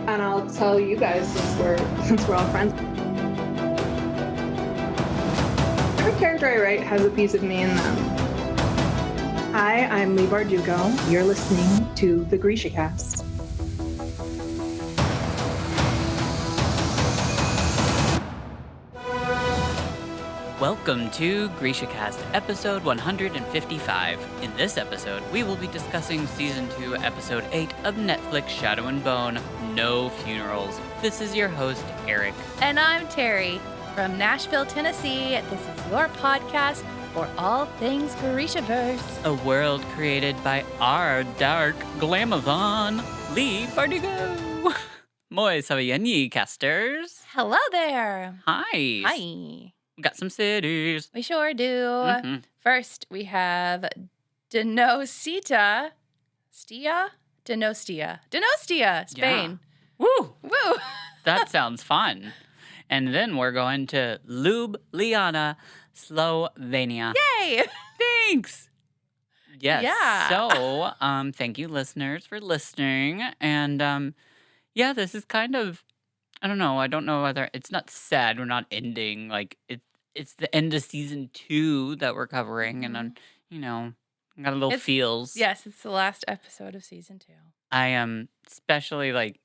And I'll tell you guys since we're all friends. Every character I write has a piece of me in them. Hi, I'm Lee Bardugo. You're listening to the Grisha Cast. Welcome to GrishaCast, episode 155. In this episode, we will be discussing Season 2, Episode 8 of Netflix Shadow and Bone, No Funerals. This is your host, Eric. And I'm Terry from Nashville, Tennessee. This is your podcast for all things Grishaverse. A world created by our dark glamazon, Lee Bardugo. Moi sawayanyi casters. Hello there. Hi. Hi. We got some cities. We sure do. Mm-hmm. First, we have Donostia, Spain. Yeah. Woo! Woo! That sounds fun. And then we're going to Ljubljana, Slovenia. Yay! Thanks. Yes. Yeah. So, thank you, listeners, for listening. And yeah, this is kind of, I don't know whether it's not sad. We're not ending like it's the end of season 2 that we're covering, and I'm, got a little feels. Yes, it's the last episode of season 2. I am especially like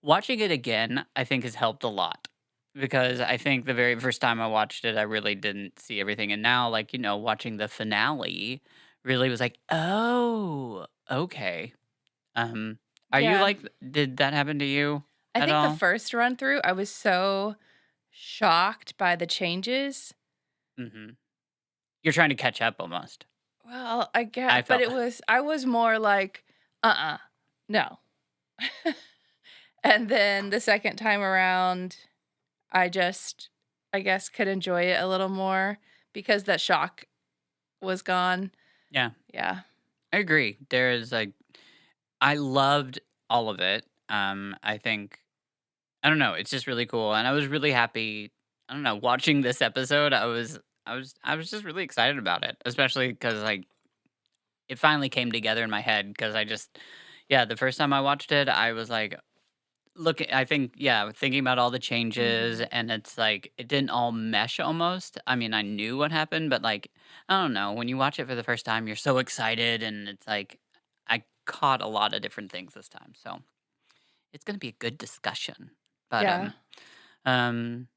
watching it again. I think has helped a lot because I think the very first time I watched it, I really didn't see everything, and now, like watching the finale, really was like, oh, okay. Are you Yeah. like? Did that happen to you? I at think all? the first run through, I was so shocked by the changes. Mm-hmm. You're trying to catch up almost. Well, I guess, I but felt I was more like, no. And then the second time around, I guess, could enjoy it a little more because that shock was gone. Yeah. Yeah. I agree. There is I loved all of it. I think, I don't know, it's just really cool, and I was really happy. I don't know, watching this episode, I was just really excited about it, especially because it finally came together in my head. Because the first time I watched it, I was like, thinking about all the changes, and it's like it didn't all mesh almost. I mean, I knew what happened, but I don't know, when you watch it for the first time, you're so excited, and it's like I caught a lot of different things this time, so it's gonna be a good discussion. But Yeah. and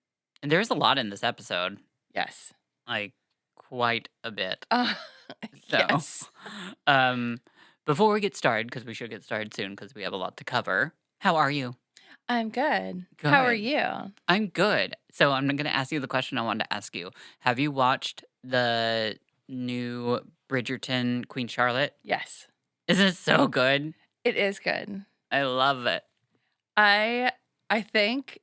there's a lot in this episode, Yes. like quite a bit. So, Yes. before we get started, because we should get started soon, because we have a lot to cover. How are you? I'm good. How are Good. you? I'm good. So I'm going to ask you the question I wanted to ask you. Have you watched the new Bridgerton Queen Charlotte? Yes. Isn't it so good? It is good. I love it. I think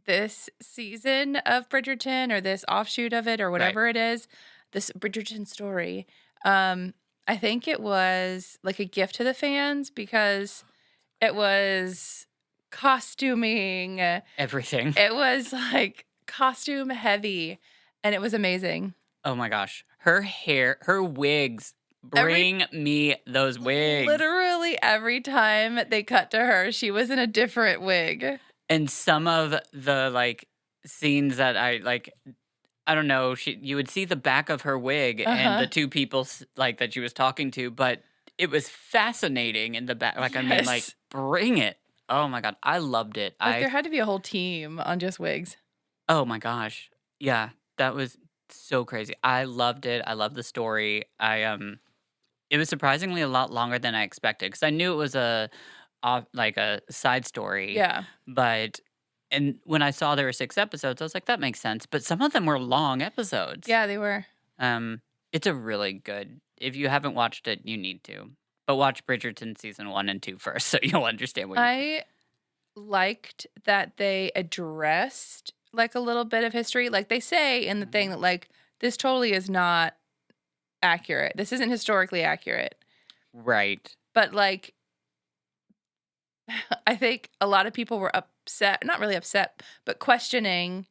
this season of Bridgerton, or this offshoot of it, or whatever it is, this Bridgerton story, I think it was like a gift to the fans because it was costuming. Everything. It was like costume heavy, and it was amazing. Oh my gosh. Her hair, her wigs. Bring me those wigs. Literally every time they cut to her, she was in a different wig. And some of the scenes that I don't know, you would see the back of her wig and the two people that she was talking to, but it was fascinating in the back. Yes. Bring it. Oh my God. I loved it. There had to be a whole team on just wigs. Oh my gosh. Yeah, that was so crazy. I loved it. I loved the story. It was surprisingly a lot longer than I expected because I knew it was a side story. Yeah. And when I saw there were 6 episodes, I was like, that makes sense. But some of them were long episodes. Yeah, they were. It's a really good. If you haven't watched it, you need to. But watch Bridgerton season 1 and 2 first, so you'll understand what. I liked that they addressed a little bit of history. Like they say in the thing that this totally is not accurate. This isn't historically accurate. Right. But I think a lot of people were upset, not really upset, but questioning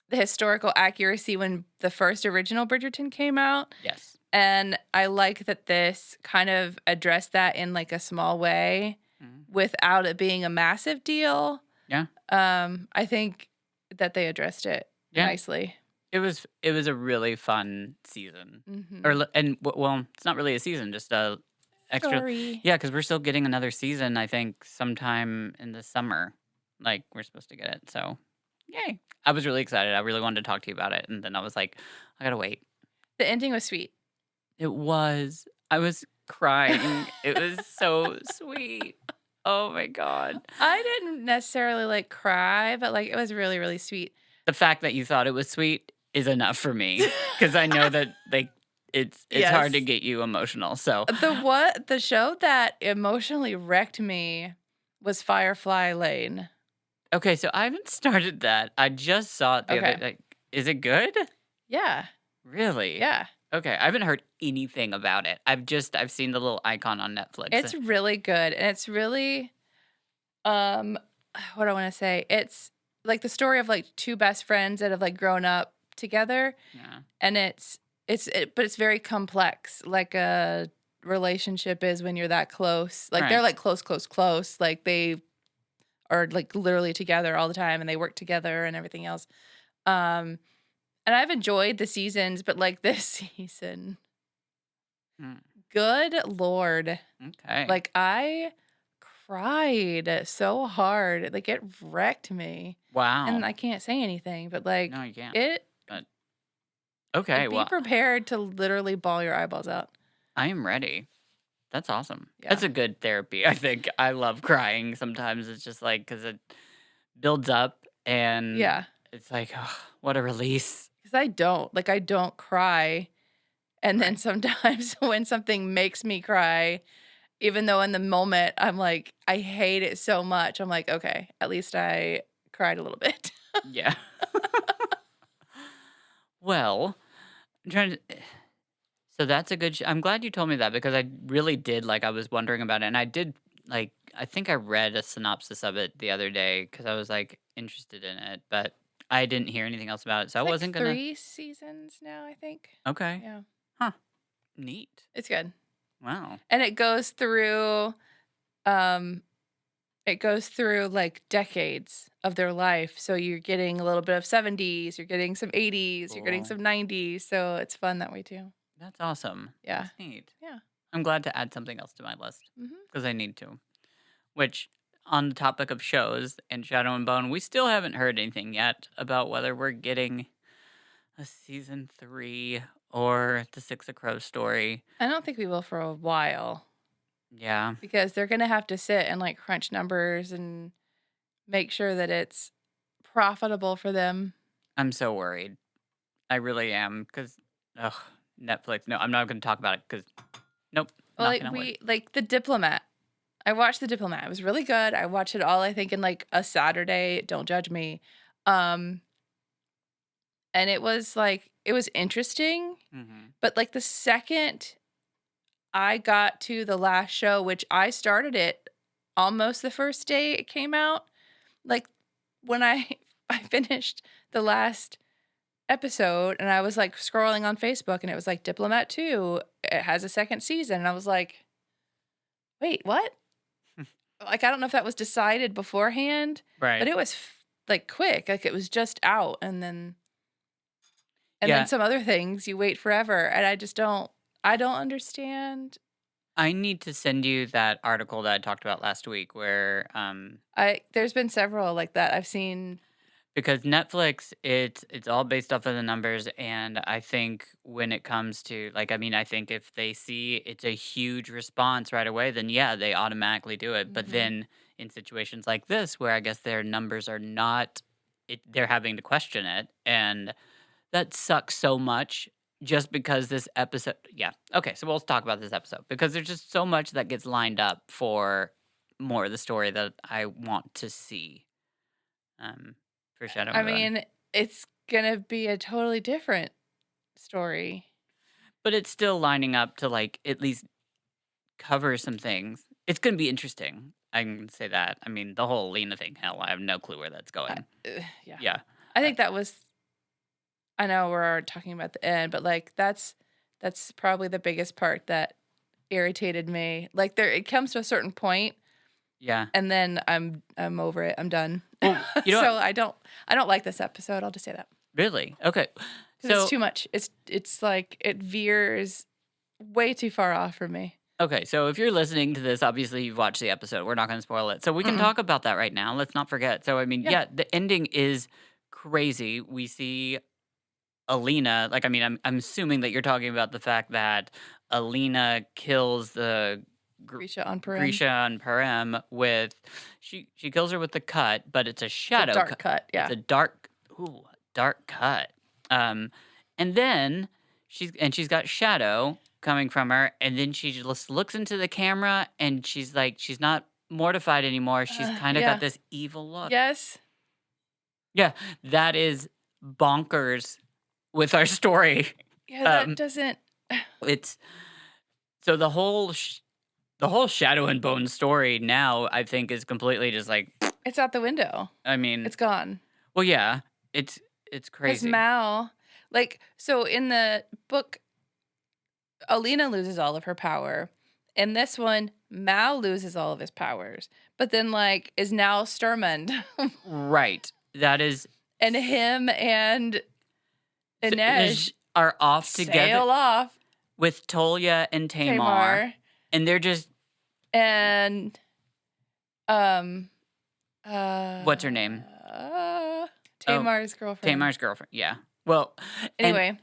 the historical accuracy when the first original Bridgerton came out. Yes. And I like that this kind of addressed that in a small way. Mhm. without it being a massive deal. Yeah. I think that they addressed it Yeah. nicely. It was a really fun season. Mm-hmm. Well, it's not really a season, just a extra. Story. Yeah, because we're still getting another season. I think sometime in the summer, like we're supposed to get it. So, yay! I was really excited. I really wanted to talk to you about it, and then I was like, I gotta wait. The ending was sweet. It was. I was crying. It was so sweet. Oh my god! I didn't necessarily like cry, but like it was really, really sweet. The fact that you thought it was sweet is enough for me because I know that like it's hard to Yes. get you emotional. So The show that emotionally wrecked me was Firefly Lane. okay, so I haven't started that. I just saw it the other. Okay. Like, is it good? Yeah. Really? Yeah. Okay, I haven't heard anything about it. I've seen the little icon on Netflix. It's really good. And it's really what do I want to say? It's like the story of like two best friends that have like grown up together, Yeah. and but it's very complex, like a relationship is when you're that close. Like they're Right. like close. Like they are like literally together all the time, and they work together and everything else. And I've enjoyed the seasons, but like this season, Hmm. good Lord. Okay. Like I cried so hard. Like it wrecked me. wow. And I can't say anything, but like No, you can't. it But okay, be well, prepared to literally bawl your eyeballs out. I am ready. That's awesome. Yeah. That's a good therapy. I think I love crying. Sometimes it's just like because it builds up and Yeah. it's like, oh, what a release. Because I don't cry. And then sometimes when something makes me cry, even though in the moment I'm like, I hate it so much, I'm like, okay, at least I cried a little bit. Yeah. Well, I'm trying to. So that's a good. I'm glad you told me that because I really did like. I was wondering about it, and I did like. I think I read a synopsis of it the other day because I was like interested in it, but I didn't hear anything else about it, so I It's wasn't like gonna. 3 seasons now, I think. Okay. Yeah. Huh. Neat. It's good. Wow. And it goes through like decades of their life. So you're getting a little bit of 70s, you're getting some 80s, you're getting Cool. some 90s. So it's fun that way too. That's awesome. Yeah. That's neat. Yeah. I'm glad to add something else to my list Mhm. because I need to. Which, on the topic of shows and Shadow and Bone, we still haven't heard anything yet about whether we're getting a season 3 or the Six of Crows story. I don't think we will for a while Yeah. because they're going to have to sit and like crunch numbers and make sure that it's profitable for them. I'm so worried. I really am because, ugh, Netflix. No, I'm not going to talk about it because, nope. Well, knocking on wood. like The Diplomat. I watched The Diplomat. It was really good. I watched it all, I think, in like a Saturday. Don't judge me. And it was interesting, Mhm. but like the second I got to the last show, which I started it almost the first day it came out, like when I finished the last episode and I was like scrolling on Facebook and it was like Diplomat 2, it has a second season. And I was like, wait, what? Like, I don't know if that was decided beforehand, Right. but it was like quick. Like it was just out. And then Yeah. some other things you wait forever. And I don't understand. I need to send you that article that I talked about last week where There's been several like that I've seen. because Netflix, it's all based off of the numbers, and I think when it comes to like, I mean, I think if they see it's a huge response right away, then yeah, they automatically do it. But Mhm. then in situations like this, where I guess their numbers are not, they're having to question it, and that sucks so much. Just because this episode, yeah, okay. So we'll talk about this episode because there's just so much that gets lined up for more of the story that I want to see. For Shadow I and Bone. mean, it's going to be a totally different story. But it's still lining up to like at least cover some things. It's going to be interesting. I can say that. I mean, the whole Lena thing, hell, I have no clue where that's going. Yeah. Yeah. I think that was, I know we're talking about the end, but like that's probably the biggest part that irritated me. Like it comes to a certain point Yeah. and then I'm over it. I'm done. Well, you know So what? I don't like this episode. I'll just say that Really? Okay. because So it's too much. It's like it veers way too far off for me. okay, so if you're listening to this, obviously you've watched the episode. We're not going to spoil it. So we can Mm-mm. talk about that right now. Let's not forget. So I mean, Yeah. yeah, the ending is crazy. We see Alina, like I mean, I'm assuming that you're talking about the fact that Alina kills the Grisha on Parim. Grisha and Parem with she kills her with the cut, but it's a It's a shadow dark cut. cut. Yeah. It's a dark cut. And then she's got shadow coming from her, and then she just looks into the camera, and she's like, she's not mortified anymore. She's kind of Yeah. got this evil look. Yes. Yeah, that is bonkers with our story. Yeah. That Um, doesn't. It's so the whole Shadow and Bone story now, I think, is completely just like, It's out the window. I mean, It's gone. well, yeah, it's Because crazy. Mal, like, so in the book, Alina loses all of her power. In this one, Mal loses all of his powers, but then like is now Sturmund, Right. That is and him and Inej are off together sail off with Tolia and Tamar, Tamar and they're just and what's her name? Tamar's girlfriend. Tamar's girlfriend. Yeah. Well, and- Anyway,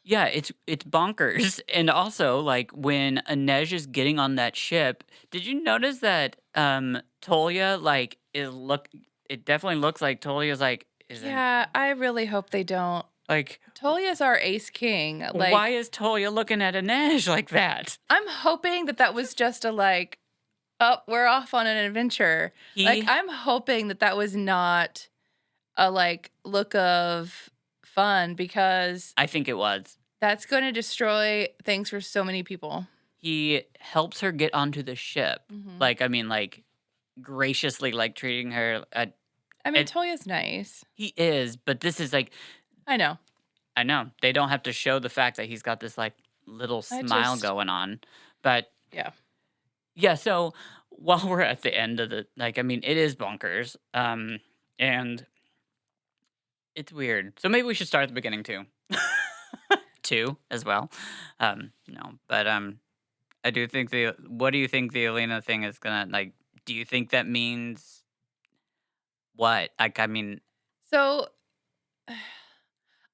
yeah, it's bonkers. And also, like when Inej is getting on that ship, did you notice that Tolia like it definitely looks like Tolia's like is yeah, I really hope they don't. like Tolia's our ace king. Like, why is Tolia looking at Inej like that? I'm hoping that was just a like, oh, we're off on an adventure. Like, I'm hoping that was not a like look of fun, because I think it was. that's going to destroy things for so many people. He helps her get onto the ship. Mhm. Like I mean like graciously like treating her I mean, it- Tolia's nice. he is, but this is like I know. I know. They don't have to show the fact that he's got this like little I smile just- going on. But Yeah. yeah, so while we're at the end of the like I mean it is bonkers. And it's weird. So maybe we should start at the beginning too. Two as well. No, but I do think what do you think the Alina thing is gonna like do you think that means what? Like I mean So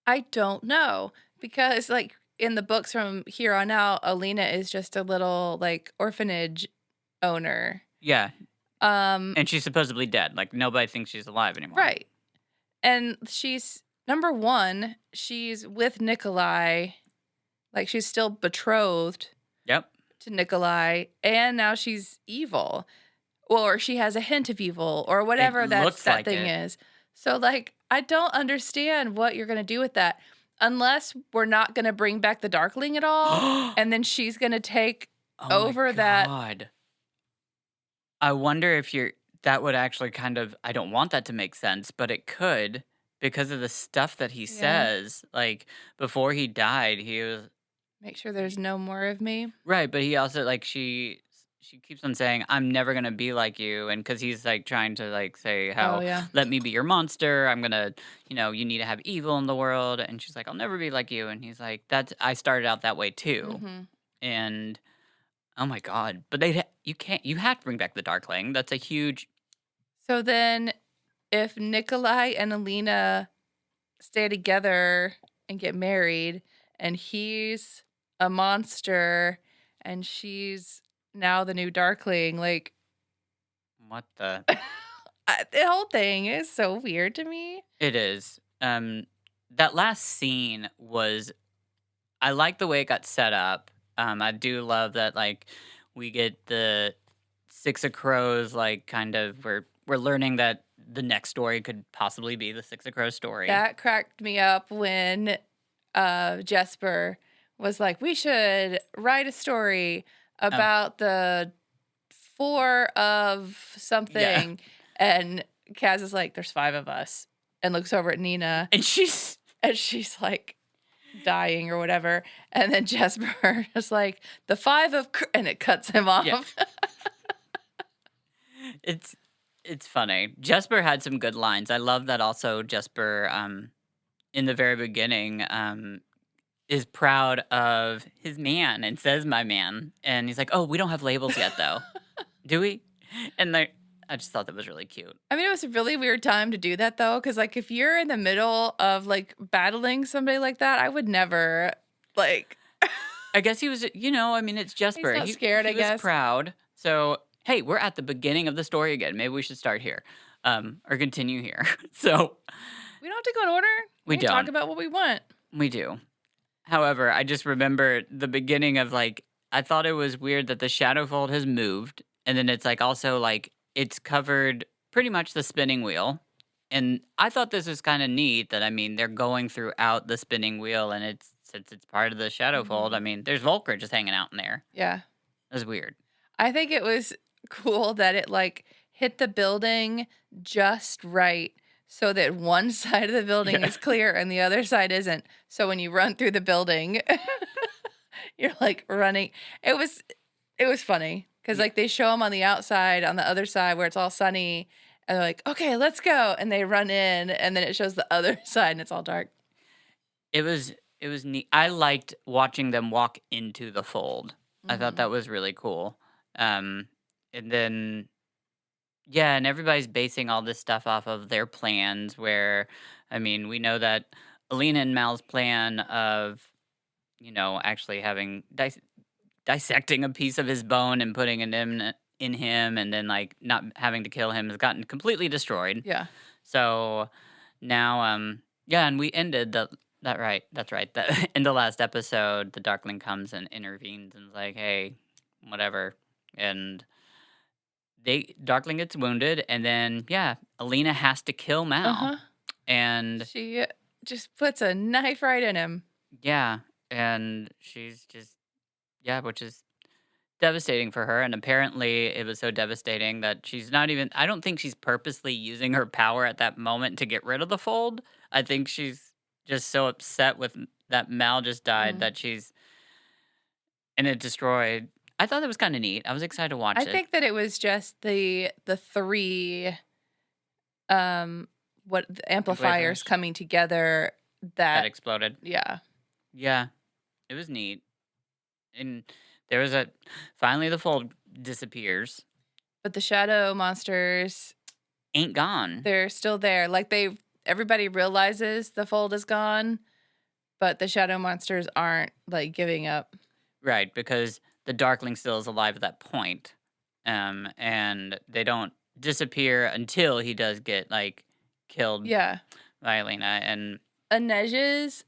I don't know, because like in the books from here on out, Alina is just a little like orphanage owner. yeah, Um and she's supposedly dead. Like nobody thinks she's alive anymore. Right. And she's number one, she's with Nikolai. Like she's still betrothed Yep. to Nikolai, and now she's evil. Or she has a hint of evil, or whatever looks that like thing it. is. So like I don't understand what you're gonna do with that. Unless we're not gonna bring back the Darkling at all, and then she's gonna take Oh my over that- God. I wonder if that would actually kind of I don't want that to make sense, but it could because of the stuff that he Yeah. says. Like before he died, he was make sure there's no more of me. right, but he also like she keeps on saying I'm never going to be like you, and cuz he's like trying to like say how Oh yeah. let me be your monster. I'm going to, you need to have evil in the world, and she's like I'll never be like you, and he's like I started out that way too. Mhm. And oh my God, but you have to bring back the Darkling. That's a huge So then, if Nikolai and Alina stay together and get married, and he's a monster and she's now the new Darkling, like what the the whole thing is so weird to me. it is. That last scene was I like the way it got set up. I do love that like we get the Six of Crows like kind of we're learning that the next story could possibly be the Six of Crows story. That cracked me up when Jesper was like, we should write a story about the four of something. And Kaz is like, there's five of us. And looks over at Nina. And she's And she's like dying or whatever. And then Jesper is like, the five of... And it cuts him off. Yeah. It's it's funny. Jesper had some good lines. I love that also Jesper in the very beginning is proud of his man and says my man. And he's like, "Oh, we don't have labels yet though. Do we?" And I just thought that was really cute. I mean, it was a really weird time to do that though, because like if you're in the middle of like battling somebody like that, I would never like. I guess he was, I mean, it's Jesper. not scared, he I guess. was proud. So, hey, we're at the beginning of the story again. Maybe we should start here, or continue here. So We don't have to go in order. We can talk don't. about what we want. we do. However, I just remember the beginning of like, I thought it was weird that the Shadowfold has moved, and then it's like also like it's covered pretty much the spinning wheel. And I thought this was kind of neat that I mean they're going throughout the spinning wheel, and it's since it's part of the Shadowfold. I mean, there's Volker just hanging out in there. Yeah. That's weird. I think it was cool that it like hit the building just right so that one side of the building Yeah. is clear and the other side isn't. So when you run through the building, you're like running. It was funny because like they show them on the outside, on the other side where it's all sunny, and they're like, "Okay, let's go," and they run in, and then it shows the other side and it's all dark. It was neat. I liked watching them walk into the fold. I thought Mhm. that was really cool. And then yeah, and everybody's basing all this stuff off of their plans where I mean, we know that Alina and Mal's plan of actually having dissecting a piece of his bone and putting it in him and then like not having to kill him has gotten completely destroyed. Yeah. So now yeah, and we ended that's right. That in the last episode, the Darkling comes and intervenes and is like, "Hey, whatever." And Darkling gets wounded, and then yeah, Alina has to kill Mal, Uh-huh. and She just puts a knife right in him. yeah, and she's just yeah, which is devastating for her. And apparently, it was so devastating that she's not even. I don't think she's purposely using her power at that moment to get rid of the fold. I think she's just so upset with that Mal just died Mhm. that she's and it destroyed. I thought that was kind of neat. I was excited to watch I it. think that it was just the three what the amplifiers Amplifiers. coming together that that exploded. yeah. Yeah, it was neat. And there was finally the fold disappears. But the shadow monsters, Ain't gone. they're still there. Like everybody realizes the fold is gone, but the shadow monsters aren't like giving up. Right, because the Darkling still is alive at that point. And they don't disappear until he does get like killed Yeah. by Alina. And Inej's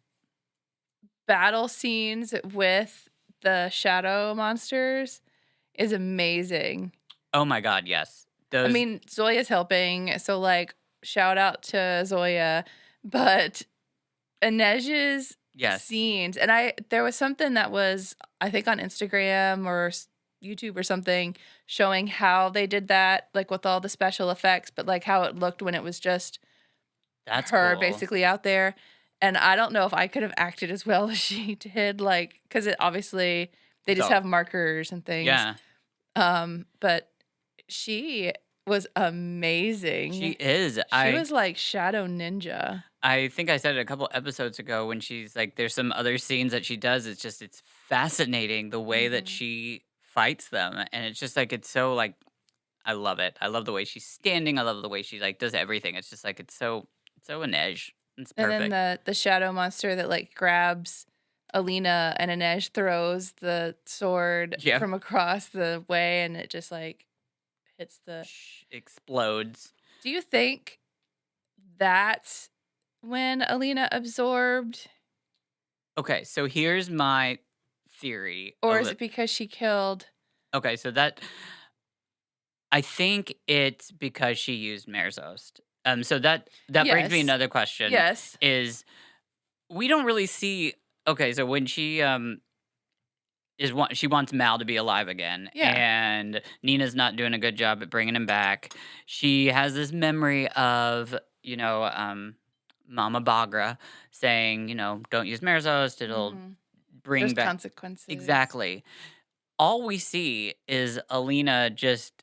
battle scenes with the shadow monsters is amazing. oh my god, yes. Those I mean, Zoya's helping, so like shout out to Zoya, but Inej's yes. scenes, and there was something that was I think on Instagram or YouTube or something showing how they did that, like with all the special effects, but like how it looked when it was just That's her cool. basically out there. And I don't know if I could have acted as well as she did, like because it obviously they just So- have markers and things. Yeah. But she was amazing. She is. She was like Shadow Ninja. I think I said it a couple episodes ago when she's like, there's some other scenes that she does. It's fascinating the way that Mhm. she fights them. And it's just like, it's so like, I love it. I love the way she's standing. I love the way she like does everything. It's just like, it's so Inej. It's And perfect. then the shadow monster that like grabs Alina and Inej throws the sword Yeah. from across the way and it just like hits the. Explodes. Do you think that's when Alina absorbed? Okay, so here's my theory. Or of is it because she killed? Okay, so that I think it's because she used Merzost. So that brings me Yes. another question. Yes. Is we don't really see. Okay, so when she she wants Mal to be alive again, Yeah. and Nina's not doing a good job at bringing him back. She has this memory of Mama Bagra saying, don't use Merzost, it'll Mhm. bring There's back consequences. exactly. All we see is Alina just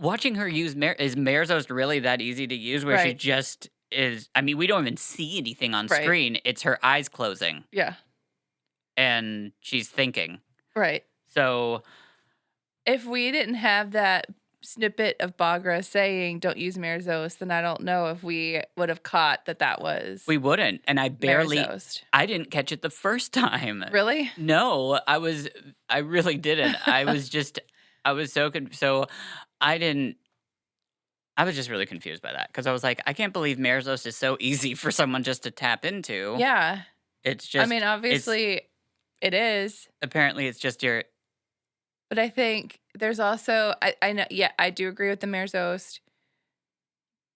watching her use is Marezost really that easy to use where she Right. just is? I mean, we don't even see anything on Right. screen. It's her eyes closing Yeah. and she's thinking. Right. So If we didn't have that snippet of Bagra saying "Don't use Marezost," then I don't know if we would have caught that was we wouldn't. And I Marezost. didn't catch it the first time. Really? No, I really didn't. I was so I didn't, I was just really confused by that because I was like, I can't believe Marezost is so easy for someone just to tap into. Yeah. It's just, I mean, obviously, it is. apparently it's just your, But I think there's also I know I do agree with the Marezost,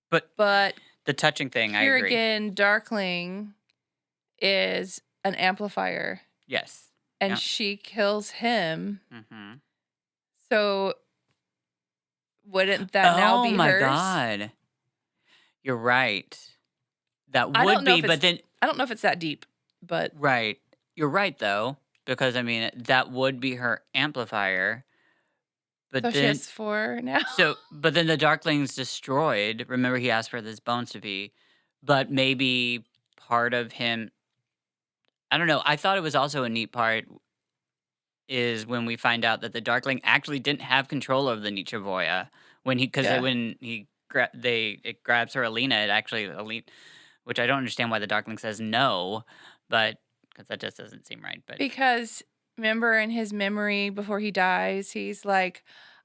but but the touching thing, I agree. Kerrigan Darkling is an amplifier, Yes. and Yep. she kills him. Mm-hmm. So wouldn't that now be Oh my hers? God. You're right. That I would don't know be, if but then, I don't know if it's that deep, but right. You're right though, because I mean, that would be her amplifier. But so she then, has 4 now. but then the Darkling's destroyed. Remember, he asked for his bones to be, but maybe part of him. I don't know. I thought it was also a neat part is when we find out that the Darkling actually didn't have control over the Nichevoya when Yeah. it grabs her Alina. It actually which I don't understand why the Darkling says no, but because that just doesn't seem right. But Because remember in his memory before he dies, he's like,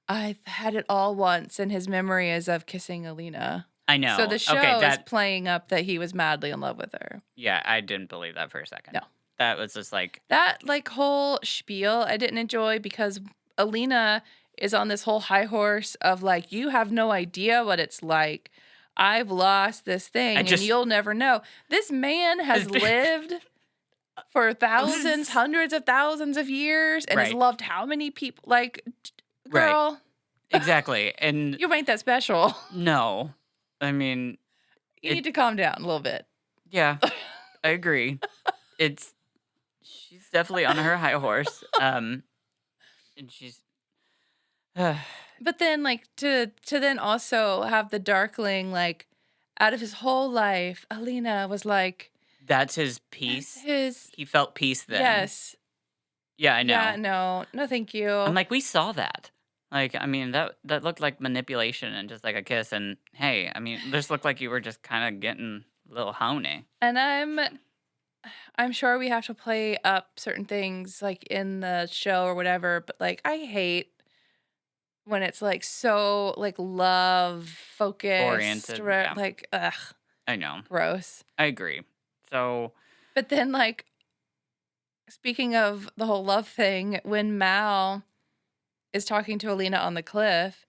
I've had it all once, and his memory is of kissing Alina. I know. So the show okay, is playing up that he was madly in love with her. yeah, I didn't believe that for a second. No. That was just like, That whole spiel I didn't enjoy because Alina is on this whole high horse of like, you have no idea what it's like. I've lost this thing and you'll never know. This man has lived for thousands, hundreds of thousands of years and has loved how many people? Like, girl. Right. Exactly. And you ain't that special. No. I mean, you need to calm down a little bit. Yeah, I agree. She's definitely on her high horse. And she's. But then, like, to then also have the Darkling, like, out of his whole life, Alina was like, that's his peace. He felt peace then. Yes. Yeah, I know. Yeah, no, thank you. I'm like, we saw that. Like, I mean, that looked like manipulation and just like a kiss. And hey, I mean, this looked like you were just kind of getting a little honey. And I'm sure we have to play up certain things like in the show or whatever, but like I hate when it's like so like love focused oriented. Yeah. Like ugh. I know. Gross. I agree. So but then like speaking of the whole love thing, when Mal is talking to Alina on the cliff,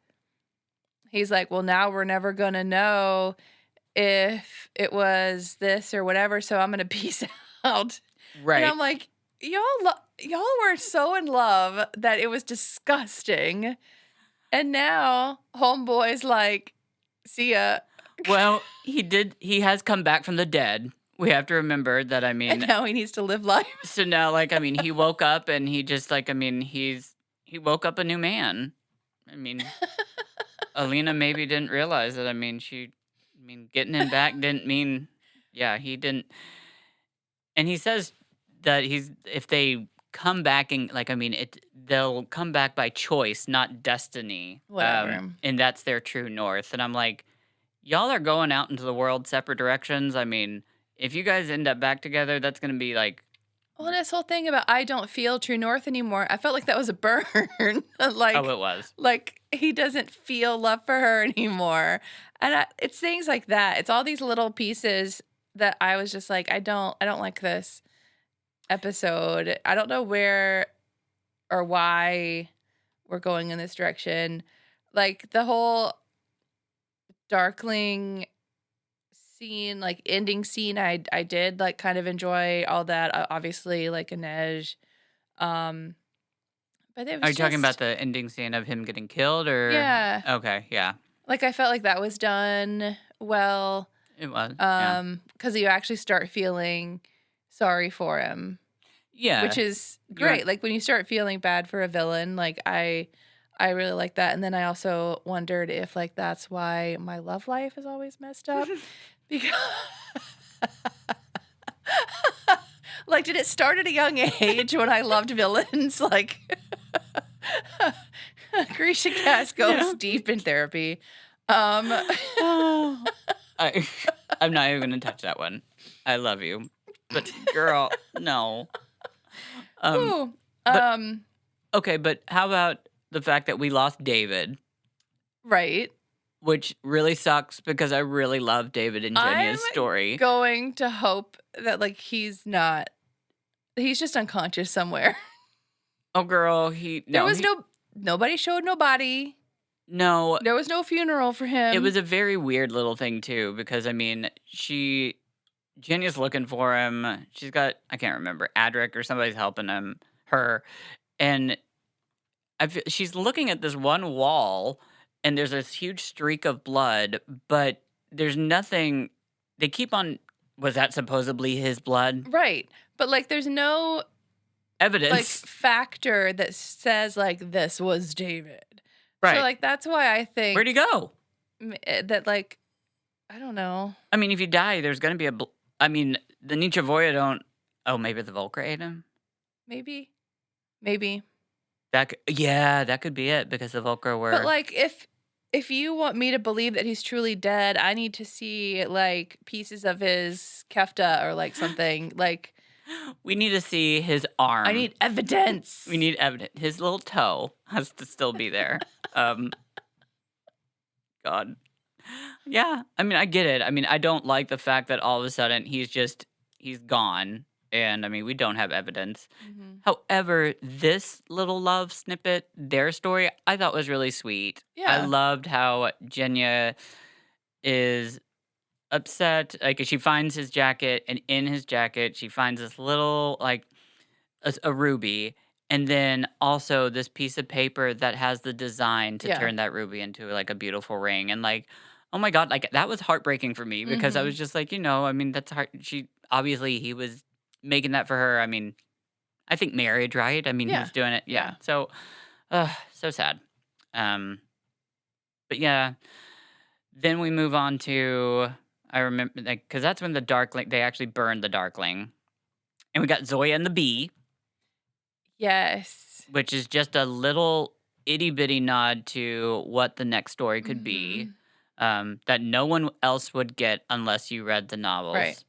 he's like, well, now we're never gonna know if it was this or whatever, so I'm gonna peace out. Right. And I'm like, y'all were so in love that it was disgusting. And now homeboy's like, see ya. Well, he has come back from the dead. We have to remember that, I mean. And now he needs to live life. So now, like, I mean, he woke up and he just, like, I mean, he woke up a new man. I mean, Alina maybe didn't realize that. I mean, getting him back didn't mean, yeah, he didn't. And he says that if they come back and, like, I mean, they'll come back by choice, not destiny. Whatever. And that's their true north. And I'm like, y'all are going out into the world separate directions. I mean, if you guys end up back together, that's going to be like. Well, this whole thing about I don't feel true north anymore, I felt like that was a burn. Like, oh, it was. Like, he doesn't feel love for her anymore. And it's things like that. It's all these little pieces that I was just like, I don't like this episode. I don't know where or why we're going in this direction. Like, the whole Darkling scene, like ending scene, I did like kind of enjoy all that. Obviously, like Inej, but it was. Are you talking about the ending scene of him getting killed, or yeah? Okay, yeah. Like I felt like that was done well. It was, because you actually start feeling sorry for him. Yeah, which is great. Like when you start feeling bad for a villain, like I I really like that. And then I also wondered if like that's why my love life is always messed up because like did it start at a young age when I loved villains? Like Grisha Cass goes Yeah. deep in therapy. Um Oh. I'm not even gonna touch that one. I love you, but girl, no. ooh, but- um Okay, but how about the fact that we lost David, right. which really sucks because I really love David and Jenya's I'm story. Going to hope that like he's just unconscious somewhere. Oh, girl, Nobody showed no body. no. There was no funeral for him. It was a very weird little thing too, because I mean, Jenya's looking for him. She's got, I can't remember, Adric or somebody's helping her, and she's looking at this one wall, and there's this huge streak of blood, but there's nothing. They keep on. Was that supposedly his blood? right. But like there's no Evidence, like factor that says like this was David. right? So like that's why I think Where'd he go? that like I don't know. I mean, if you die, there's gonna be I mean, the Nichavoya don't. Oh, maybe the Volker ate him. Maybe. That could be it because the Volker were. But like if you want me to believe that he's truly dead, I need to see like pieces of his kefta or like something. Like We need to see his arm. I need evidence. We need evidence. His little toe has to still be there. God. Yeah. I mean, I get it. I mean, I don't like the fact that all of a sudden he's gone. And I mean, we don't have evidence. Mhm. However, this little love snippet, their story, I thought was really sweet. I Yeah. loved how Jenya is upset. Like, she finds his jacket, and in his jacket, she finds this little, like, a ruby. And then also this piece of paper that has the design to Yeah. turn that ruby into, like, a beautiful ring. And, like, oh my God, like, that was heartbreaking for me because I Mhm. was just like, I mean, that's hard. He was making that for her. I mean, I think marriage, right? I mean, Yeah. he's doing it. Yeah. Yeah. So, so sad. But yeah, then we move on to, I remember, like, because that's when the Darkling, they actually burned the Darkling. And we got Zoya and the Bee, Yes. which is just a little itty bitty nod to what the next story could be, that no one else would get unless you read the novels. Right.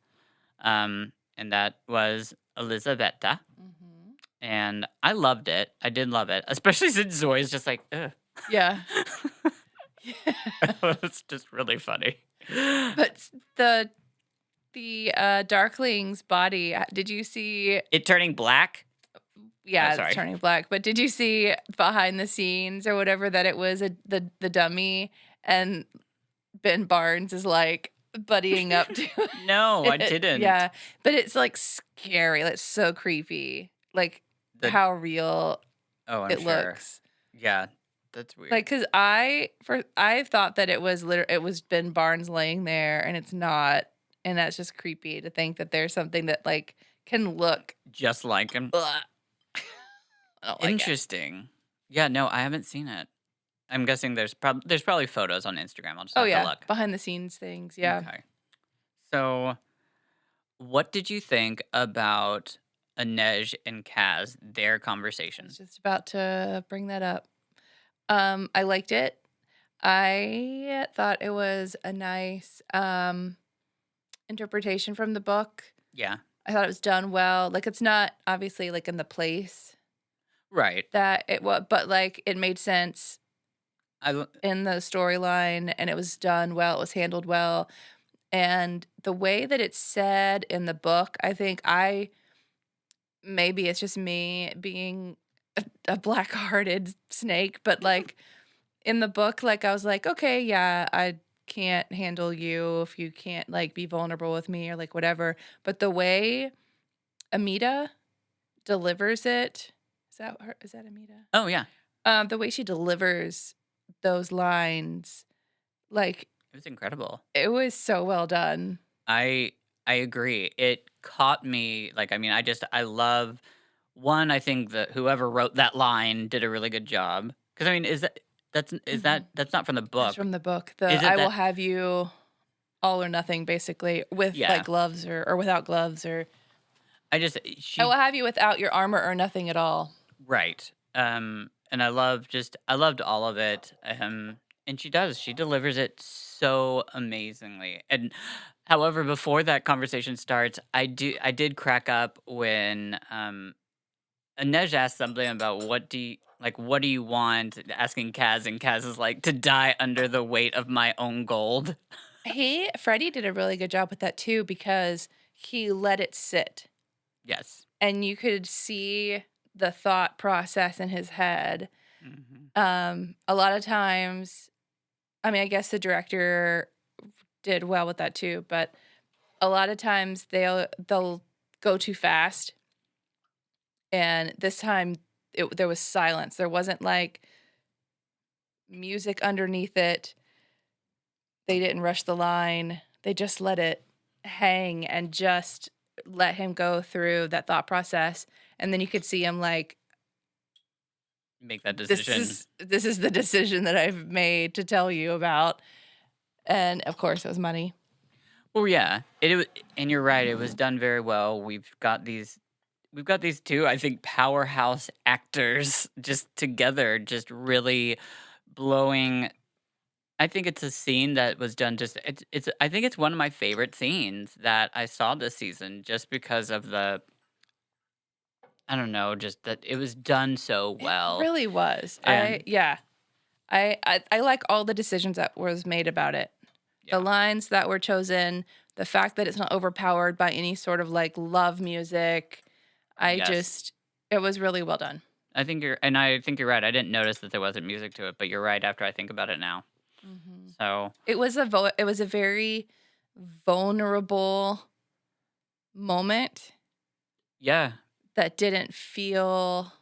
And that was Elisabetta. Mhm. And I loved it. I did love it, especially since Zoya's just like, ugh. Yeah. It's just really funny. But the Darkling's body, did you see? It turning black? Yeah, sorry. it's turning black. But did you see behind the scenes or whatever that it was the dummy and Ben Barnes is like buddying up to No, I it? didn't. Yeah, but it's like scary. Like so creepy. Like how real Oh, I'm it sure. looks. Yeah, that's weird. Like, cause I thought that it was Ben Barnes laying there, and it's not, and that's just creepy to think that there's something that like can look. Just like him. Ugh. I don't like it. Interesting. Yeah, no, I haven't seen it. I'm guessing there's probably photos on Instagram. I'll just have Oh to yeah, look. behind the scenes things. Yeah. Okay. So, what did you think about Inej and Kaz, their I conversation? was just about to bring that up. I liked it. I thought it was a nice interpretation from the book. Yeah. I thought it was done well. Like it's not obviously like in the place Right. that it was, but like it made sense in the storyline and it was done well. It was handled well. And the way that it's said in the book, I think maybe it's just me being a black-hearted snake, but like in the book, like I was like, okay, yeah, I can't handle you if you can't like be vulnerable with me or like whatever. But the way Amita delivers it, is that Amita? Oh yeah. The way she delivers those lines, like It was incredible. it was so well done. I agree. It caught me. Like, I mean, I love one. I think that whoever wrote that line did a really good job Because I mean, is Mhm. that's not from the That's book? from the book. Is The it I will that? have you all or nothing, basically, with like Yeah. gloves or without gloves, or I just I will she have you without your armor or nothing at all. right. And I loved all of it. And she delivers it so amazingly. And however, before that conversation starts, I did crack up when Inej asked something about what do you want, asking Kaz, and Kaz is like to die under the weight of my own gold. Freddie did a really good job with that too, because he let it sit Yes. and you could see the thought process in his head. Hmm. A lot of times, I mean, I guess the director did well with that too, but a lot of times they'll go too fast, and this time there was silence. There wasn't like music underneath it. They didn't rush the line. They just let it hang and just let him go through that thought process. And then you could see him like, Make that this decision. is the decision that I've made to tell you about. And of course, it was money. Well, yeah, it was, and you're right. It was done very well. We've got these two, I think, powerhouse actors just together, just really blowing. I think it's a scene that was done just it's I think it's one of my favorite scenes that I saw this season just because of the I don't know, just that it was done so It well. really was. And I like all the decisions that was made about it. The yeah. lines that were chosen, the fact that it's not overpowered by any sort of like love music. Yes. It was really well done. I think you're right. I didn't notice that there wasn't music to it, but you're right after I think about it now. Mhm. So, It was a very vulnerable moment yeah, that didn't feel,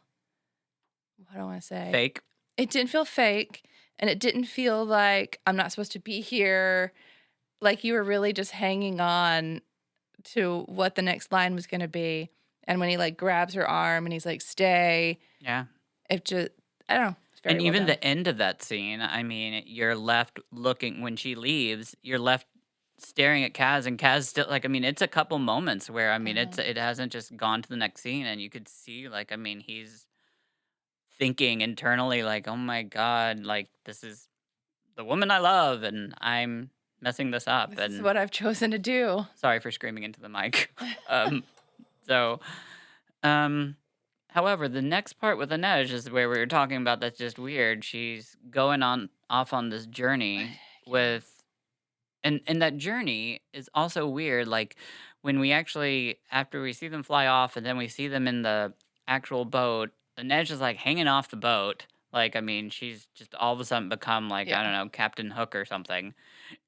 what do I want to say? fake. It didn't feel fake, and it didn't feel like I'm not supposed to be here. Like you were really just hanging on to what the next line was going to be. And when he like grabs her arm and he's like, "Stay," Yeah. it just, I don't know, it's very And well even done. the end of that scene, I mean, you're left looking when she leaves, you're left staring at Kaz, and Kaz still like I mean, it's a couple moments where I mean, Mhm. it hasn't just gone to the next scene, and you could see like I mean, he's thinking internally like, "Oh my god, like this is the woman I love and I'm messing this up." This is And what I've chosen to do. sorry for screaming into the mic. um so um however, the next part with Inej is where we were talking about that's just weird. She's going on off on this journey Yeah. with and that journey is also weird. Like when we actually after we see them fly off and then we see them in the actual boat, Inej is like hanging off the boat. Like I mean, she's just all of a sudden become like, I Yeah. don't know, Captain Hook or something.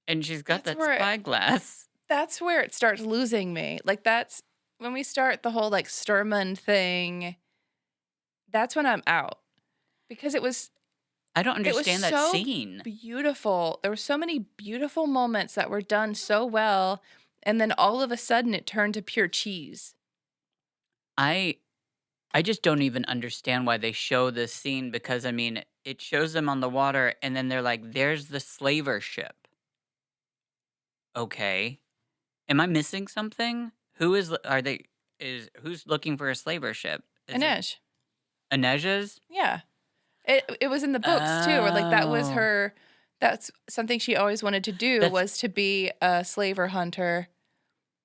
And she's got That's that where spyglass. that's where it starts losing me. Like that's when we start the whole like Sturman thing, that's when I'm out. Because I don't it was understand that so scene. beautiful. There were so many beautiful moments that were done so well, and then all of a sudden it turned to pure cheese. I I just don't even understand why they show this scene because I mean, it shows them on the water and then they're like, there's the slaver ship. Okay. Am I missing something? Are they, who's looking for a slaver ship? Is it Inej. Inej's? Yeah. It was in the books too, or like that was Oh, her, that's something she always wanted to do, that's, was to be a slaver hunter.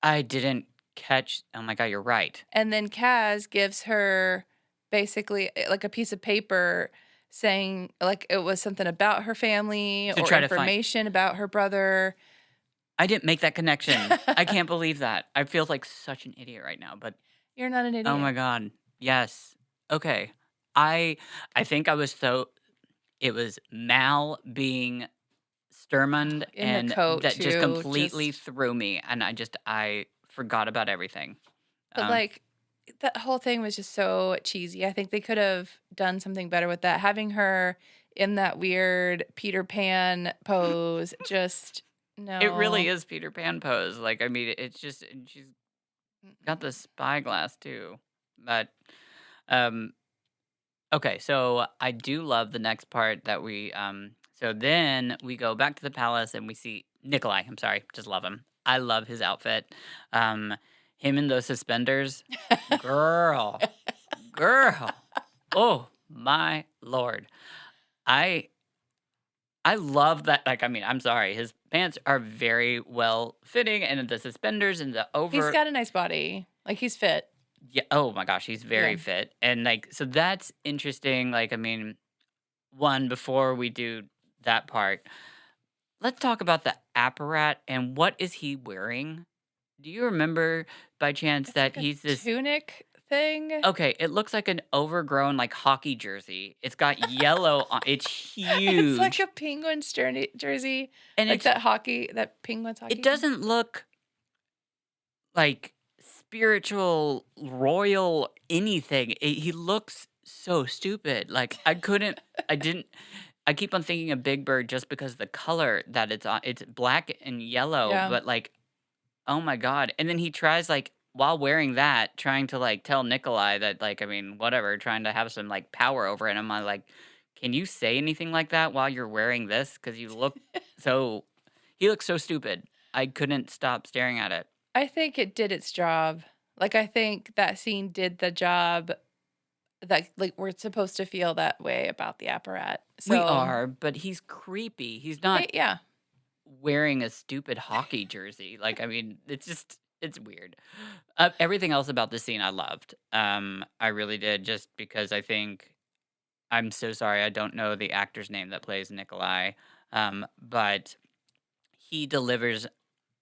I didn't catch. Oh my God, you're right. And then Kaz gives her basically like a piece of paper saying like it was something about her family To or try to find, information about her brother. I didn't make that connection. I can't believe that. I feel like such an idiot right now, but You're not an oh my idiot. God. Yes. Okay. I I think I was so it was Mal being Sturmund In the and coat that just too, completely just, threw me and I forgot about everything. but Um like that whole thing was just so cheesy. I think they could have done something better with that. Having her in that weird Peter Pan pose, just it really no. is Peter Pan pose. Like I mean it's just and she's got the Mm-mm. spyglass too. But um Okay, so I do love the next part that so then we go back to the palace and we see Nikolai. I'm sorry, just love him. I love his outfit. Um him in those suspenders. Girl. Girl. Oh my lord. I I love that, like, I mean, I'm sorry, his pants are very well fitting and the suspenders and the He's over. got a nice body. Like he's fit. Yeah, oh my gosh, he's Yeah. very fit. And like so that's interesting. Like, I mean, one, before we do that part, let's talk about the apparat and what is he wearing? Do you remember by chance It's that like a he's this tunic thing. okay, it looks like an overgrown like hockey jersey. It's got yellow on it's It's like huge. a Penguins jersey, And like that Penguins it hockey team. doesn't look like spiritual, royal, anything. He looks so stupid. Like I didn't. I keep on thinking of Big Bird just because the color that it's on. It's black and yellow, Yeah. but like, oh my god! And then he tries like while wearing that, trying to like tell Nikolai that like I mean whatever, trying to have some like power over it. And I'm like, can you say anything like that while you're wearing this? Because you look so. He looks so stupid. I couldn't stop staring at it. I think it did its job. Like I think that scene did the job that like we're supposed to feel that way about the apparat. We So are, but he's creepy. He's not yeah. wearing a stupid hockey jersey. Like, I mean, it's weird. Everything else about the scene I loved. I really did, just because I think I'm so sorry I don't know the actor's name that plays Nikolai. But he delivers,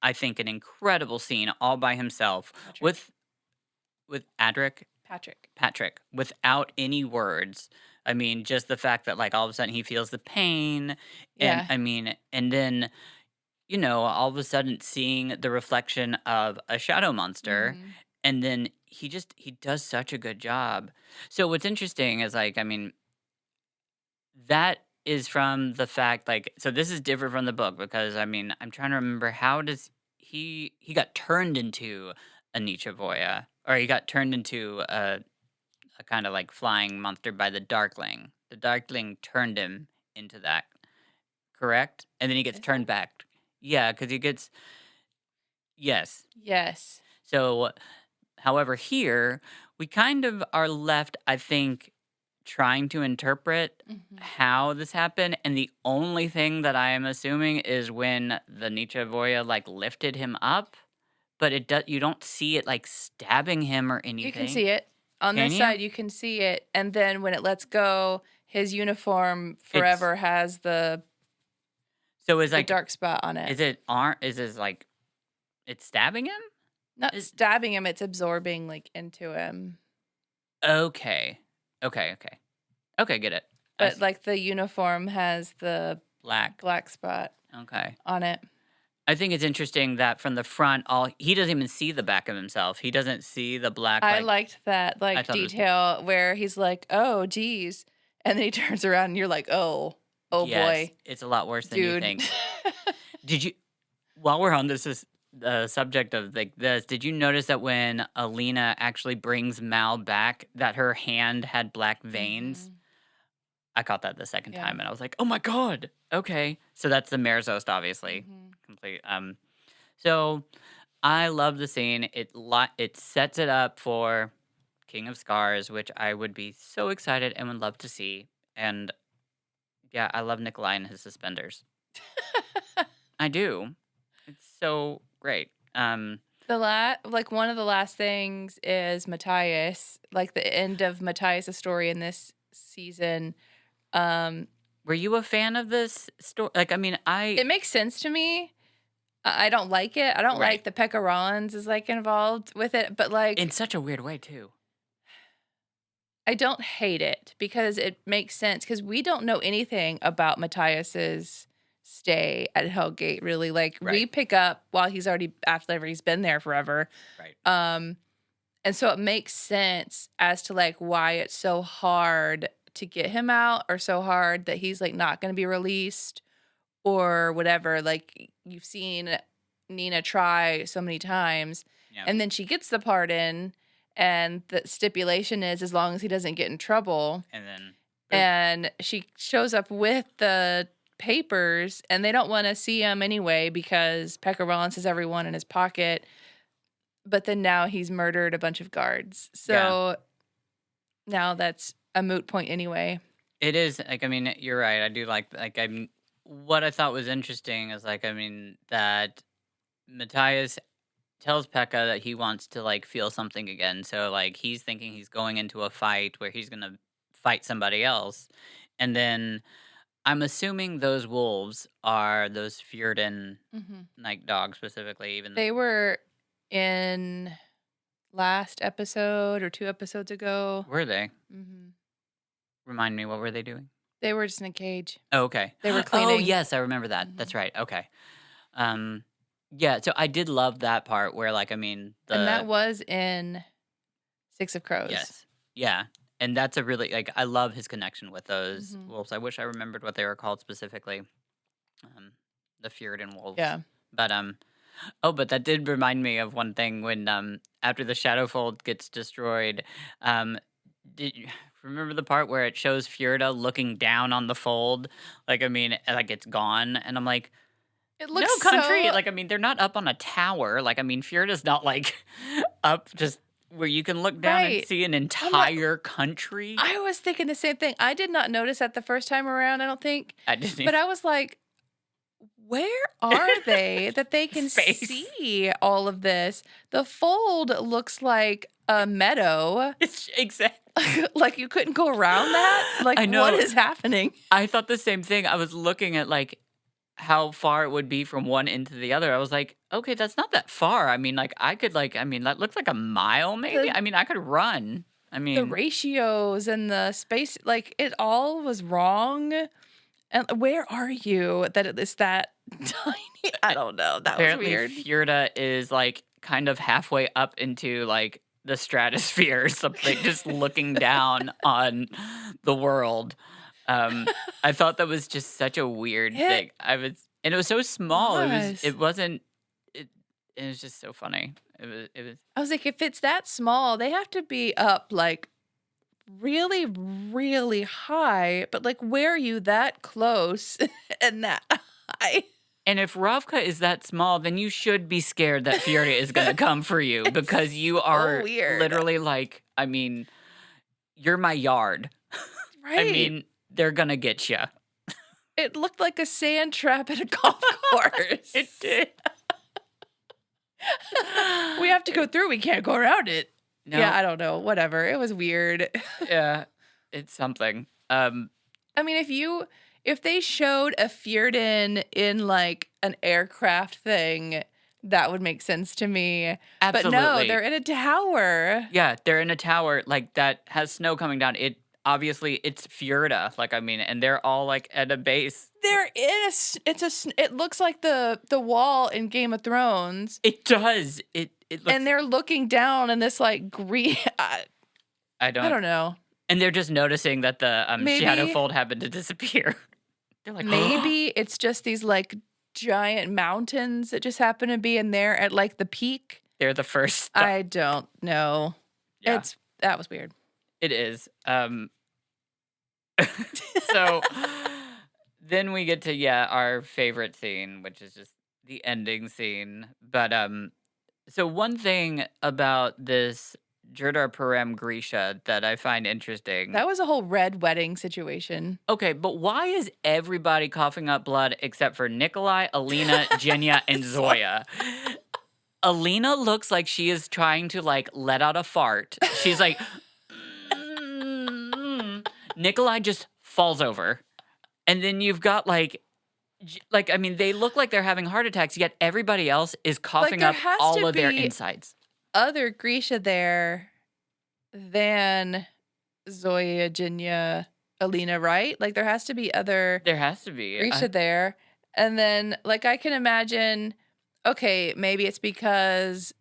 I think, an incredible scene all by himself Patrick. with Adric Patrick without any words. I mean, just the fact that like all of a sudden he feels the pain, and Yeah. I mean, and then all of a sudden seeing the reflection of a shadow monster, Mhm. and then he does such a good job. So what's interesting is like I mean that is from the fact like so this is different from the book because I mean I'm trying to remember how does he got turned into a Nietzsche Voya, or he got turned into a kind of like flying monster by the Darkling. The Darkling turned him into that, correct? And then he gets Is turned it? back. Yeah, because he gets yes. Yes. So, however, here we kind of are left, I think, trying to interpret Mhm. how this happened, and the only thing that I am assuming is when the Nietzsche Voya like lifted him up, but it does you don't see it like stabbing him or You can anything. see it. On Can this you? side you can see it, and then when it lets go, his uniform It's forever has so is the like dark spot on it. is it like it's stabbing him? Not Is stabbing him, it's absorbing like into him. okay. Okay. Okay, get it. But like the uniform has the Black. black spot Okay. on it. I think it's interesting that from the front, all he doesn't even see the back of himself. He doesn't see the black. I Like, liked that I like thought it was detail where he's like, "Oh, geez," and then he turns around and you're like, "Oh, oh yes, boy, it's a lot worse than you dude." think. Did you? While we're on this is the subject of like this, did you notice that when Alina actually brings Mal back, that her hand had black veins? Mhm. I caught that the second Yeah. time, and I was like, "Oh my god!" Okay, so that's the Merzost, obviously, Mhm. complete. So I love the scene. It sets it up for King of Scars, which I would be so excited and would love to see. And yeah, I love Nikolai and his suspenders. I do. It's so great. Like one of the last things is Matthias, like the end of Matthias' story in this season. Were you a fan of this story? Like, I mean, It makes sense to me. I don't like it. I don't Right. like that Pekka Rollins is like involved with it, but like in such a weird way too. I don't hate it because it makes sense because we don't know anything about Matthias's stay at Hellgate really. Like we Right. pick up while he's already after he's been there forever. Right. And so it makes sense as to like why it's so hard to get him out or so hard that he's like not going to be released or whatever. Like you've seen Nina try so many times Yeah. and then she gets the pardon and the stipulation is as long as he doesn't get in trouble. And then And she shows up with the papers, and they don't want to see him anyway because Pekka Rollins has everyone in his pocket. But then now he's murdered a bunch of guards. So now that's a moot point anyway. it is like, I mean, you're right. I do like I'm what I thought was interesting is like, I mean, that Matthias tells Pekka that he wants to like feel something again. So like he's thinking he's going into a fight where he's gonna fight somebody else. And then I'm assuming those wolves are those Fjordan like dogs specifically, even They were in last episode or 2 episodes ago. were they? hmm Remind me, what were they doing? They were just in a cage. Oh, okay. They were Oh, cleaning. yes, I remember that. That's right. Okay. Yeah, so I did love that part where like, I mean, And that was in Six of Crows. yes. Yeah. And that's a really like I love his connection with those Mhm. wolves. I wish I remembered what they were called specifically. The Fjordan wolves. Yeah. But but that did remind me of one thing when after the Shadowfold gets destroyed, did you remember the part where it shows Fjorda looking down on the fold? Like I mean, like it's gone, and I'm like, It no looks country. so... Like I mean, they're not up on a tower. Like I mean, Fjorda's not like up just where you can look down and Right. see an entire country. I was thinking the same thing. I did not notice that the first time around, I don't think. I didn't. But I was like, where are they that they can Space. see all of this? The fold looks like a meadow. It's exactly. Like you couldn't go around that? Like I know. what is happening? I thought the same thing. I was looking at like how far it would be from one end to the other. I was like, okay, that's not that far. I mean, like I could like, I mean, that looks like a mile maybe. The- I mean, I could run. I The mean, ratios and the space, like it all was wrong. And where are you that it is that tiny? I don't know. That was apparently weird. Fjorda is like kind of halfway up into like the stratosphere or something, just looking down on the world. I thought that was just such a weird It thing. And it was so small. was. It wasn't. It was just so funny. It was. I was like, if it's that small, they have to be up like really, really high. But like, where are you that close and that high? And if Ravka is that small, then you should be scared that Fjorda is going to come for you because you are weird. literally like, I mean, you're my yard. Right. I mean, they're going to get you. it looked like a sand trap at a golf course. It did. We have to go through. We can't go around it. No, Yeah, I don't know. Whatever. It was weird. yeah, it's something. I mean, if they showed a Fjordan in like an aircraft thing, that would make sense to me. Absolutely. But no, they're in a tower. Yeah, they're in a tower like that has snow coming down. It obviously it's Fjorda. Like I mean, and they're all like at a base. They're in it looks like the wall in Game of Thrones. It does. It looks. And they're looking down in this like green I don't. I don't know. And they're just noticing that the Maybe- Shadowfold happened to disappear. They're like, Maybe it's just these like giant mountains that just happen to be in there at like the peak. they're the first. Stop. I don't know. Yeah. That was weird. It is. So then we get to our favorite scene, which is just the ending scene. But so one thing about this Jurdar Parem Grisha that I find interesting. That was a whole red wedding situation. Okay, but why is everybody coughing up blood except for Nikolai, Alina, Jenya, and Zoya? Alina looks like she is trying to like let out a fart. She's like, Nikolai just falls over. And then you've got like I mean, they look like they're having heart attacks, yet everybody else is coughing there up has all to of their be- insides. Other Grisha there than Zoya, Jinya, Alina, right? Like there has to be other There has to be. Grisha there. And then like I can imagine, okay, maybe it's because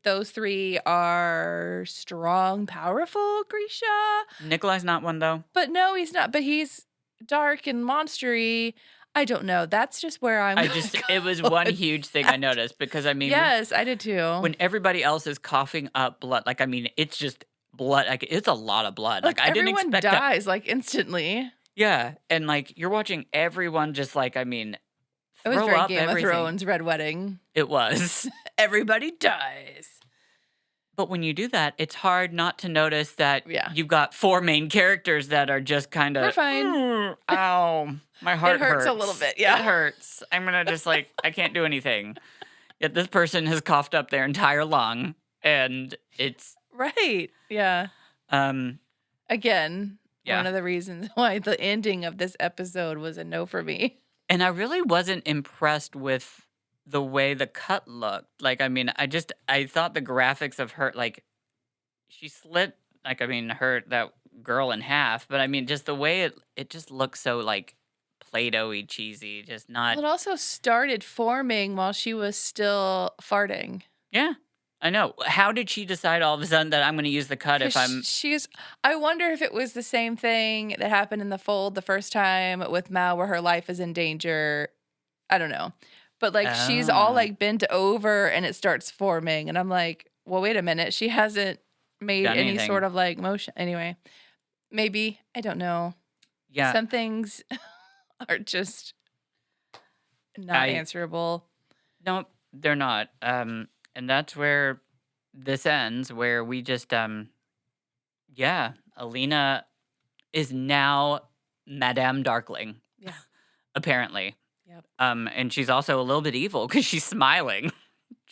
those three are strong, powerful Grisha. Nikolai's not one though. But no, he's not. But he's dark and monstery. I don't know. That's just where I'm. It was one huge thing I noticed because I mean, Yes, I did too. when everybody else is coughing up blood, like I mean, it's just blood. Like it's a lot of blood. Like I didn't everyone expect that. dies like instantly. Yeah, and like you're watching everyone just like I mean, It was throw very up Game everything. of Thrones, Red Wedding. It was. Everybody dies. But when you do that, it's hard not to notice that Yeah. you've got 4 main characters that are just kind of. We're fine. Ow, my heart hurts a little bit, yeah. It hurts. I'm gonna just like I can't do anything. Yet this person has coughed up their entire lung, and it's Right. Yeah. Again, Yeah. one of the reasons why the ending of this episode was a no for me. And I really wasn't impressed with the way the cut looked. Like, I mean, I thought the graphics of her, like, she slit, like, I mean, that girl in half. But I mean, just the way it just looks so, like, Play-Doh-y, cheesy. Just not. Well, it also started forming while she was still farting. Yeah, I know. How did she decide all of a sudden that I'm going to use the cut if 'Cause I'm. I wonder if it was the same thing that happened in the fold the first time with Mal where her life is in danger. I don't know. But like she's all Oh. like bent over and it starts forming. And I'm like, well, wait a minute. She hasn't made Done any anything. sort of like motion. Anyway, maybe. I don't know. Yeah. Some things are just not answerable. No, they're not. And that's where this ends, where we just, yeah, Alina is now Madame Darkling. Yeah. Apparently. Yep. And she's also a little bit evil because she's smiling.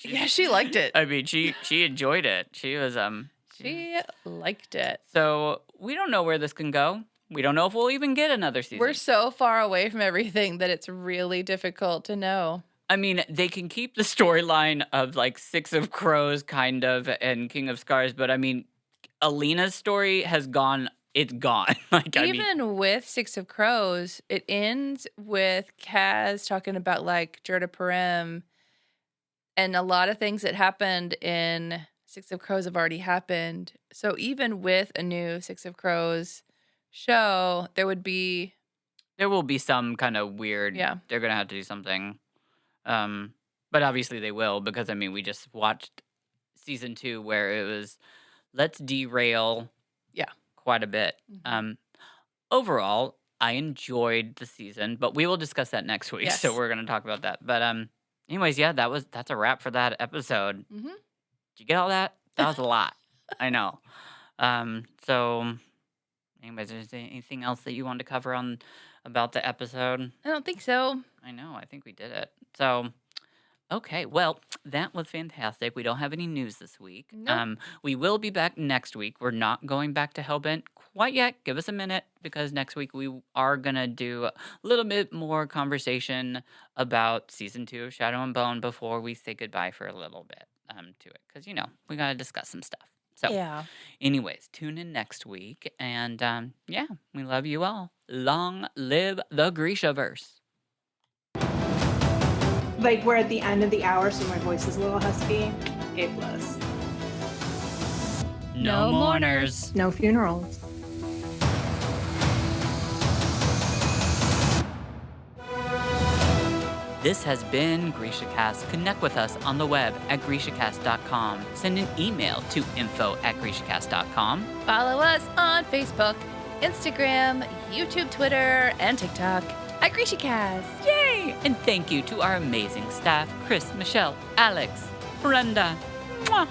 Yeah, she liked it. I mean, she enjoyed it. She was, She liked it. So we don't know where this can go. We don't know if we'll even get another season. We're so far away from everything that it's really difficult to know. I mean, they can keep the storyline of like Six of Crows kind of and King of Scars, but I mean, Alina's story has gone, it's gone. Like, Even with Six of Crows, it ends with Kaz talking about like Gerda Parem and a lot of things that happened in Six of Crows have already happened. So even with a new Six of Crows show, there will be some kind of weird, Yeah. they're going to have to do something. But obviously they will because, I mean, we just watched season 2 where it was, let's derail quite a bit. Overall, I enjoyed the season, but we will discuss that next week. Yes. So we're going to talk about that. But anyways, yeah, that's a wrap for that episode. Mhm. Did you get all that? That was a lot. I know. So anyways, is there anything else that you wanted to cover about the episode? I don't think so. I know. I think we did it. So, okay. Well, that was fantastic. We don't have any news this week. Nope. We will be back next week. We're not going back to Hellbent quite yet. Give us a minute because next week we are going to do a little bit more conversation about season 2 of Shadow and Bone before we say goodbye for a little bit to it. Because, we got to discuss some stuff. So, Yeah. anyways, tune in next week. And yeah, we love you all. Long live the Grishaverse. Like we're at the end of the hour, so my voice is a little husky. A plus. No mourners. No funerals. This has been GrishaCast. Connect with us on the web at GrishaCast.com. Send an email to info@GrishaCast.com. Follow us on Facebook, Instagram, YouTube, Twitter, and TikTok at GrishaCast. Yay! And thank you to our amazing staff, Chris, Michelle, Alex, Brenda. Mwah!